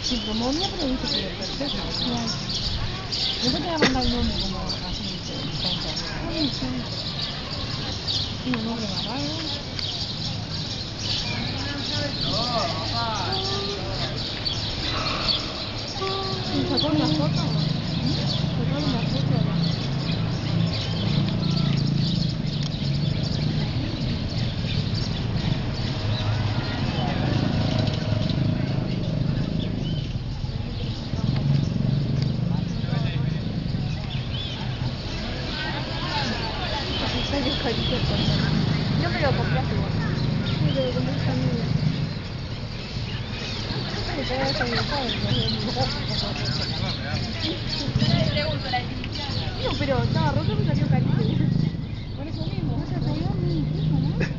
Sí, promovía, pero dice que perfecto. Claro. Después te voy a mandar el nombre como así te encuentras. Ay, sí. Tiene un nombre más raro. ¿Y sacó una foto? ¿Sacaron una foto de la... Salió carito el pantalón. No me lo compraste vos. Sí, pero como es amigo. Sí, pero es aniversario, No, pero estaba roto, me salió carito. por eso mismo. ¿No te salió a mí? ¿Qué, no?